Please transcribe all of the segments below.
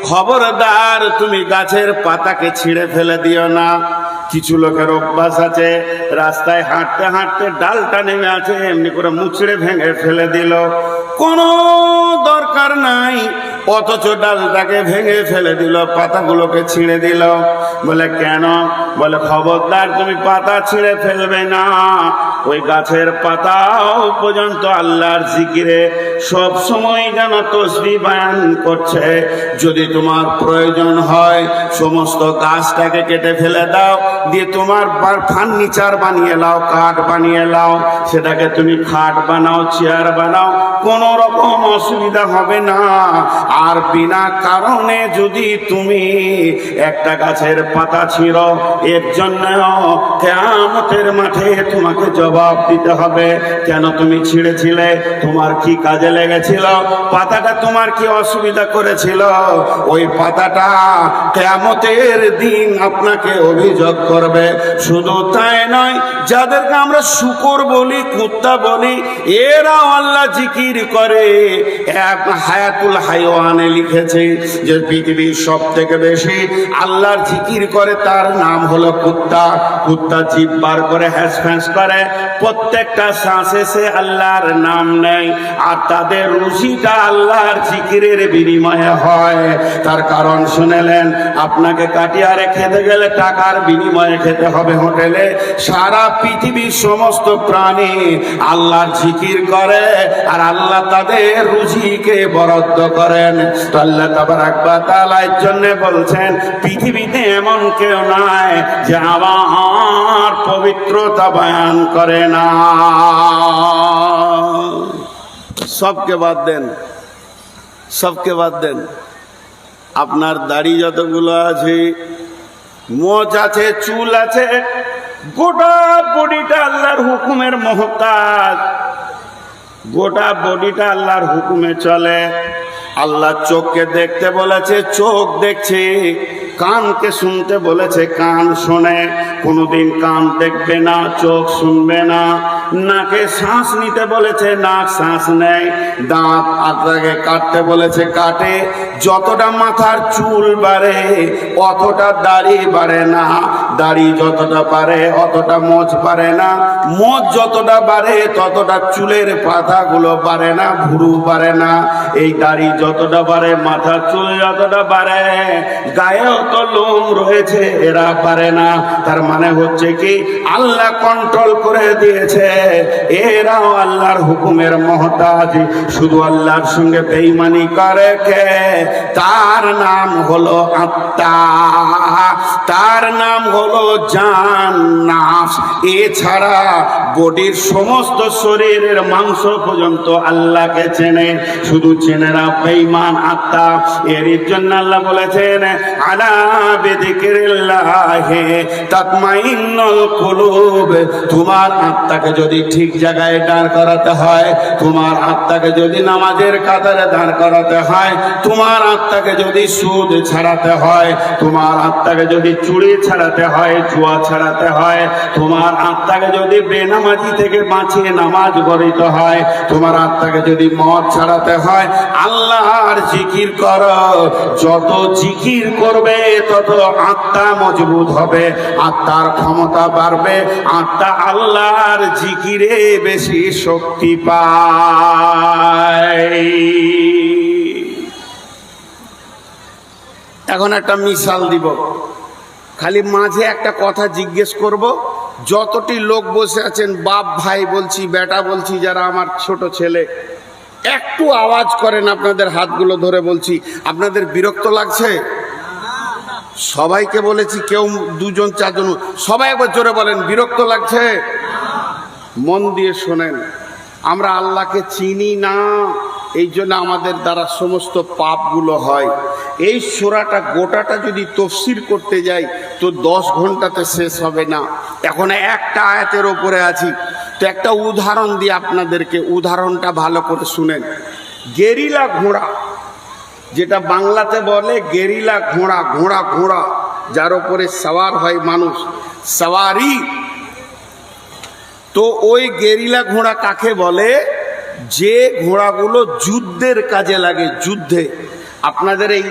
খবরদার তুমি গাছের পাতাকে ছিঁড়ে ফেলে দিও না। কিছু লোকের অভ্যাস আছে, রাস্তায় হাঁটতে হাঁটতে ডালটা নেমে আছে, এমনি করে মুচড়ে ভেঙে ফেলে দিল, কোনো দরকার নাই, অথচ ডালটাকে ভেঙে ফেলে দিল, পাতাগুলোকে ছিঁড়ে দিল। বলে কেন? বলে খবরদার তুমি পাতা ছিঁড়ে ফেলবে না। ওই গাছের পাতাও পর্যন্ত আল্লাহর জিকিরে সব সময় যেন তসবিহ বায়ান করছে। যদি তোমার প্রয়োজন হয় সমস্ত গাছটাকে কেটে ফেলে দাও, দিয়ে তোমার ফার্নিচার বানিয়ে নাও, কাঠ বানিয়ে নাও, সেটাকে তুমি খাট বানাও, চেয়ার বানাও, কোন রকম অসুবিধা হবে না। আর বিনা কারণে যদি তুমি একটা গাছের পাতা ছিঁড়ো, এর জন্য কিয়ামতের মাঠে তোমাকে জবাব দিতে হবে। কেন তুমি ছিঁড়েছিলে? তোমার কি কাজে লেগেছিল? পাতাটা তোমার কি অসুবিধা করেছিল? ওই পাতাটা কিয়ামতের দিন আপনাকে অভিযোগ করবে। শুধু তাই নয়, যাদেরকে আমরা শুকর বলি, কুত্তা বলি, এরাও আল্লাহ জিকির করে। এক হায়াতুল হাইওয়ানে লিখেছে যে পৃথিবীর সব থেকে বেশি আল্লাহর জিকির করে তার নাম হলো কুত্তা। কুত্তা জিভ বার করে হ্যাঁস ফ্যাঁস করে, প্রত্যেকটা শ্বাসে সে আল্লাহর নাম নেয়, আর তাদের রুজিটা আল্লাহর জিকিরের বিনিময়ে হয়। তার কারণ শুনেলেন, আপনাকে কাটিয়ারে খেতে গেলে টাকার বিনিময়ে খেতে হবে হোটেলে। সারা পৃথিবীর সমস্ত প্রাণী আল্লাহর জিকির করে, আর আল্লাহ তাদের রুজিকে বরাদ্দ করেন। তো আল্লাহ তাবারাক ওয়া তাআলা এর জন্য বলছেন, পৃথিবীতে এমন কেউ নাই যে আমার পবিত্রতা বয়ান করে না। সবকে বাদ দেন, সবকে বাদ দেন। আপনার দাড়ি যতগুলো আছে, মোচ আছে, চুল আছে, গোটা বডিটা আল্লাহর হুকুমের মহতাজ, গোটা বডিটা আল্লাহর হুকুমে চলে। আল্লাহ চোখকে দেখতে বলেছে, চোখ দেখছে, কানকে শুনতে বলেছে, কান শোনে। কোনোদিন কান দেখবে না, চোখ শুনবে না। নাকে শ্বাস নিতে বলেছে, নাক শ্বাস নেয়। দাঁত আপনাকে কাটতে বলেছে, কাটে। যতটা মাথার চুল বাড়ে অতটা দাড়ি বাড়ে না, দাড়ি যতটা বাড়ে অতটা মোচ বাড়ে না, মোচ যতটা বাড়ে ততটা চুলের পাতাগুলো বাড়ে না, ভুরু বাড়ে না। এই দাড়ি যতটা বাড়ে, মাথার চুল যতটা বাড়ে, গায়েও তো লোম রয়েছে, এরা পারে না। তার মানে হচ্ছে কি, আল্লাহ কন্ট্রোল করে দিয়েছে, এরাও আল্লাহর হুকুমের মহতাজ। শুধু আল্লাহর সঙ্গে বেঈমানি করে কে? তার নাম হলো আত্মা, তার নাম হলো জান, নাফস। এছাড়া বডির সমস্ত শরীরের মাংস পর্যন্ত আল্লাহকে চেনে, শুধু চেনে না বেঈমান আত্মা। এর জন্য আল্লাহ বলেছেন, আলা বিযিকরিল্লাহি তাতমাইন্নুল কুলুব। তোমার আত্মাকে যদি ঠিক জায়গায় দাঁড় করাতে হয়, তোমার আত্মাকে যদি নামাজের কাতারে দাঁড় করাতে হয়, তোমার আত্মাকে যদি সুদ ছাড়াতে হয়, তোমার আত্মাকে যদি চুরি ছাড়াতে হয়, জুয়া ছাড়াতে হয়, তোমার আত্মাকে যদি বেনামাজি থেকে বাঁচিয়ে নামাজ গড়িতে হয়, তোমার আত্মাকে যদি মদ ছাড়াতে হয়, আল্লাহর জিকির করো। যত জিকির করবে তত আত্মা মজবুত হবে, আত্মার ক্ষমতা বাড়বে, আত্মা আল্লাহর জিকিরে বেশি শক্তি পায়। এখন একটা মিসাল দিব, খালি মাঝে একটা কথা জিজ্ঞেস করব। যতটি লোক বসে আছেন, বাপ ভাই বলছি, বেটা বলছি, যারা আমার ছোট ছেলে, একটু আওয়াজ করেন, আপনাদের হাতগুলো ধরে বলছি। আপনাদের বিরক্ত লাগছে? সবাইকে বলেছি, কেউ দুজন চারজন, সবাই একবার জোরে বলেন, বিরক্ত লাগছে? মন দিয়ে শোনেন, আমরা আল্লাহকে চিনি না, এই জন্য আমাদের দ্বারা সমস্ত পাপগুলো হয়। এই সূরাটা গোটাটা যদি তাফসীর করতে যাই তো 10 ঘন্টাতে শেষ হবে না। এখন একটা আয়াতের ওপরে আছি, তো একটা উদাহরণ দিয়ে আপনাদেরকে, উদাহরণটা ভালো করে শুনেন। গেরিলা ঘোড়া, যেটা বাংলাতে বলে গেরিলা ঘোড়া, ঘোড়া ঘোড়া যার ওপরে সওয়ার হয় মানুষ, সওয়ারি। তো ওই গেরিলা ঘোড়া কাকে বলে? যে ঘোড়াগুলো যুদ্ধের কাজে লাগে, যুদ্ধে। আপনাদের এই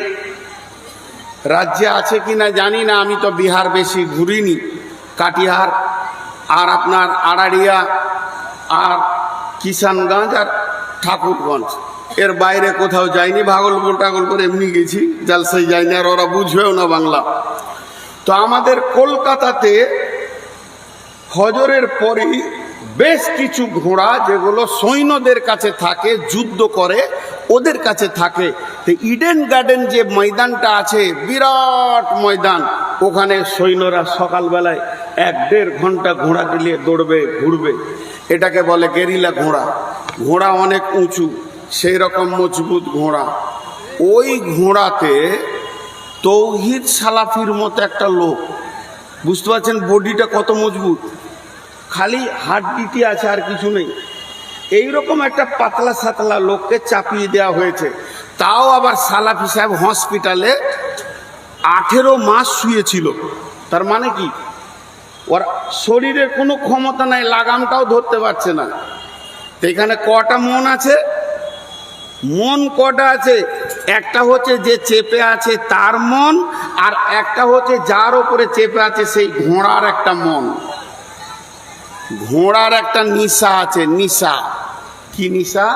রাজ্যে আছে কি না জানি না, আমি তো বিহার বেশি ঘুরিনি, কাটিহার আর আপনার আড়াড়িয়া আর কিষানগঞ্জ আর ঠাকুরগঞ্জ, এর বাইরে কোথাও যাইনি। ভাগলপুর টাগলপুর এমনি গেছি, জালসাই যাইনি, আর ওরা বুঝবেও না বাংলা। তো আমাদের কলকাতাতে ফজরের পরেই বেশ কিছু ঘোড়া যেগুলো সৈন্যদের কাছে থাকে, যুদ্ধ করে ওদের কাছে থাকে। তো ইডেন গার্ডেন যে ময়দানটা আছে, বিরাট ময়দান, ওখানে সৈন্যরা সকালবেলায় 1-1.5 ঘন্টা ঘোড়া দিলে দৌড়বে, ঘুরবে। এটাকে বলে গেরিলা ঘোড়া। ঘোড়া অনেক উঁচু, সেই রকম মজবুত ঘোড়া। ওই ঘোড়াতে তৌহিদ সালাফির মতো একটা লোক, বুঝতে পারছেন বডিটা কত মজবুত, খালি হাড্ডিটি আছে আর কিছু নেই। এইরকম একটা পাতলা সাতলা লোককে চাপিয়ে দেওয়া হয়েছে, তাও আবার সালাফি সাহেব হসপিটালে 18 মাস শুয়েছিল। তার মানে কি, ওর শরীরের কোনো ক্ষমতা নাই, লাগামটাও ধরতে পারছে না। তো এখানে কটা মন আছে? মন কটা আছে? একটা হচ্ছে যে চেপে আছে তার মন, আর একটা হচ্ছে যার ওপরে চেপে আছে সেই ঘোড়ার একটা মন। ঘোড়ার একটা নিশা আছে। নিশা কি নিশা?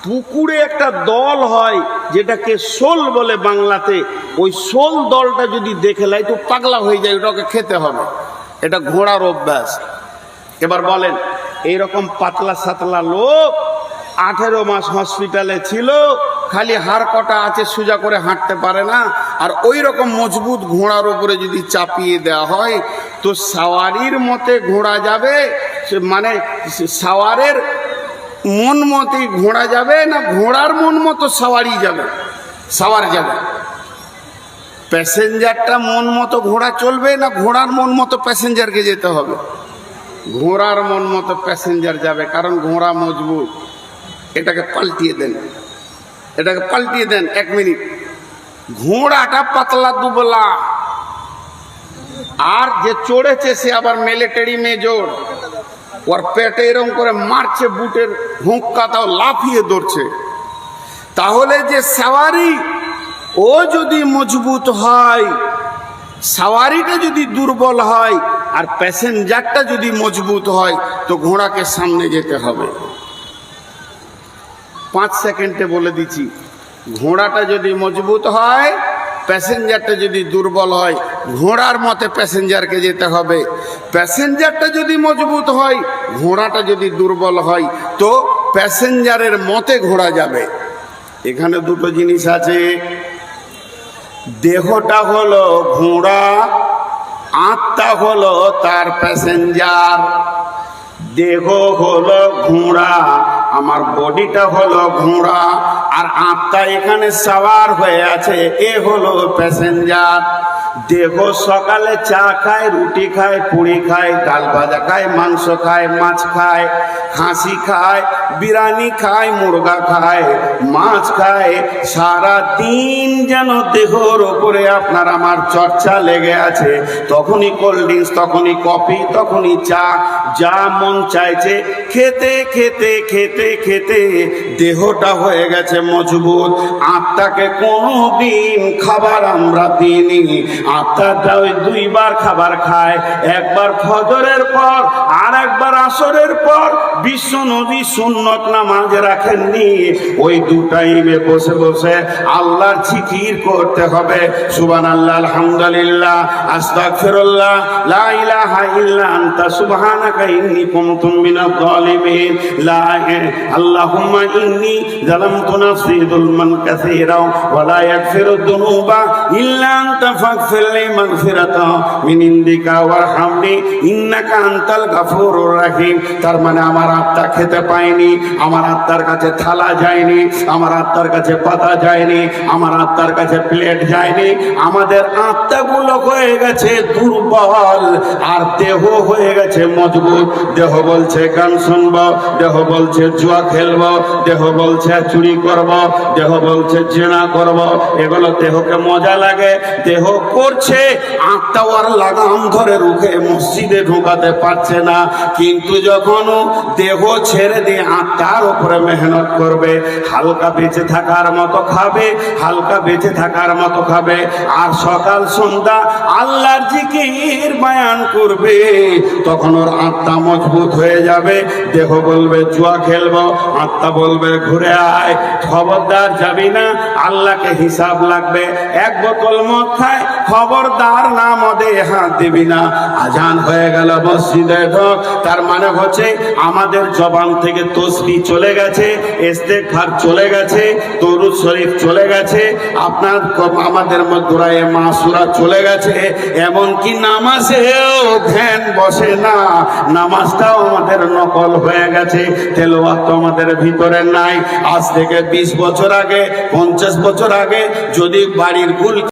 পুকুরে একটা দল হয় যেটাকে শোল বলে বাংলাতে, ওই শোল দলটা যদি দেখে লাই তো পাগলা হয়ে যায়, ওটাকে খেতে হবে। এটা ঘোড়ার অভ্যাস। এবার বলেন, এইরকম পাতলা সাতলা লোক 18 মাস হসপিটালে ছিল, খালি হাড় কটা আছে, সোজা করে হাঁটতে পারে না। আর ওই রকম মজবুত ঘোড়ার উপরে যদি চাপিয়ে দেওয়া হয় তো সাওয়ারির মতে ঘোড়া যাবে, মানে সাওয়ারের মন মতেই ঘোড়া যাবে না ঘোড়ার মন মতো সাওয়ারি যাবে? সাওয়ার যাবে। প্যাসেঞ্জারটা মন মতো ঘোড়া চলবে না ঘোড়ার মন মতো প্যাসেঞ্জারকে যেতে হবে? ঘোড়ার মন মতো প্যাসেঞ্জার যাবে, কারণ ঘোড়া মজবুত। এটাকে পাল্টিয়ে দেন, এটাকে পাল্টিয়ে দেন 1 মিনিট। ঘোড়াটা পাতলা দুবলা, আর যে চড়েছে সে আবার মিলিটারি মেজর, ওর পেটে এরকম করে মারছে, বুটের হুঁকাটাও লাফিয়ে ধরছে। তাহলে যে সাওয়ারি ও যদি মজবুত হয়, সাওয়ারিটা যদি দুর্বল হয়, আর প্যাসেঞ্জারটা যদি মজবুত হয়, তো ঘোড়াকে সামনে যেতে হবে। 5 সেকেন্ডে বলে দিচ্ছি, ঘোড়াটা যদি মজবুত হয়, প্যাসেঞ্জারটা যদি দুর্বল হয়, ঘোড়ার মতে প্যাসেঞ্জারকে যেতে হবে। প্যাসেঞ্জারটা যদি মজবুত হয়, ঘোড়াটা যদি দুর্বল হয়, তো প্যাসেঞ্জারের মতে ঘোড়া যাবে। এখানে দুটো জিনিস আছে। দেহটা হলো ঘোড়া, আত্মা হলো তার প্যাসেঞ্জার। দেহ হলো ঘোড়া, আমার বডিটা হলো ঘোড়া, আর আত্মা এখানে সাওয়ার হয়ে আছে, এ হলো প্যাসেঞ্জার। দেহ সকালে চা খায়, রুটি খায়, পুরি খায়, ডাল ভাজা খায়, মাংস খায়, মাছ খায়, খাসি খায়, বিরিয়ানি খায়, মুরগা খায়, মাছ খায়। সারা দিন যেন দেহর ওপরে আপনার আমার চর্চা লেগে আছে। তখনই কোল্ড ড্রিঙ্কস, তখনই কফি, তখনই চা, যা মন চাইছে খেতে খেতে খেতে খেতে দেহটা হয়ে গেছে মজবুত। আত্মাকে কোনোদিন খাবার আমরা দিইনি। আত্মাটা ওই 2 বার খাবার খায়, একবার ফজরের পর আর একবার আসরের পর। বিশ্ব নবী সুন্নত নামাজ রাখেননি, ওই 2 টাইমে বসে বসে আল্লাহর জিকির করতে হবে। সুবহানাল্লাহ, আলহামদুলিল্লাহ, আস্তাগফিরুল্লাহ, লা ইলাহা ইল্লা আনতা সুবহানাকা ইন্নী কুনতু মিনাজ জালিমিন। লা আল্লাহুম্মা ইন্নী যালামতু নাফসি যুলমান কাসীরা ওয়া লা ইয়াগফিরুদ যুনুবা ইল্লা আনতা ফাগফির লি মাগফিরাতান মিন ইনদিকা ওয়ারহামনি ইন্নাকা আনতাল গাফুরুর রহিম। তার মানে আমার আত্মা খেতে পায়নি, আমার আত্মার কাছে থালা যায়নি, আমার আত্মার কাছে পাতা যায়নি, আমার আত্মার কাছে প্লেট যায়নি। আমাদের আত্মাগুলো হয়ে গেছে দুর্বল, আর দেহ হয়ে গেছে মজবুত। দেহ বলছে গান শুনবো, দেহ বলছে জুয়া খেলবো, দেহ বলছে চুরি করব, দেহ বলছে জিনা করব। এগুলো দেহকে মজা লাগে। দেহ করছে, আটটা ওর লাগাম ধরে রুখে মসজিদে ঢোকাতে পারছে না। কিন্তু যখন ও দেহ ছেড়ে দিয়ে আত্মার উপরে মেহনত করবে, হালকা বেঁচে থাকার মতো খাবে, হালকা বেঁচে থাকার মতো খাবে, আর সকাল সন্ধ্যা আল্লাহর জিকির বয়ান করবে, তখন ওর আত্মা মজবুত হয়ে যাবে। দেহ বলবে জুয়া খেলবো, আত্মা বলবে ঘুরে আয়, খবরদার যাবি না, আল্লাহকে হিসাব লাগবে। এক বোতল মদ খায়, খবরদার না মদে হাত দিবি না। আজান হয়ে গেল, মসজিদে ঢোক, তার মানে হচ্ছে আমাদের জবান থেকে তসবিহ চলে গেছে, ইস্তেগফার চলে গেছে, দরুদ শরীফ চলে গেছে, আপনার আমাদের মধ্যে মাসুরা চলে গেছে। এমনকি নামাজেও ধ্যান বসে না, নামাজটাও আমাদের নকল হয়ে গেছে, তেলাওয়াত তো আমাদের ভিতরে নাই। আজ থেকে 20 বছর আগে, 50 বছর আগে যদি বাড়ির কুল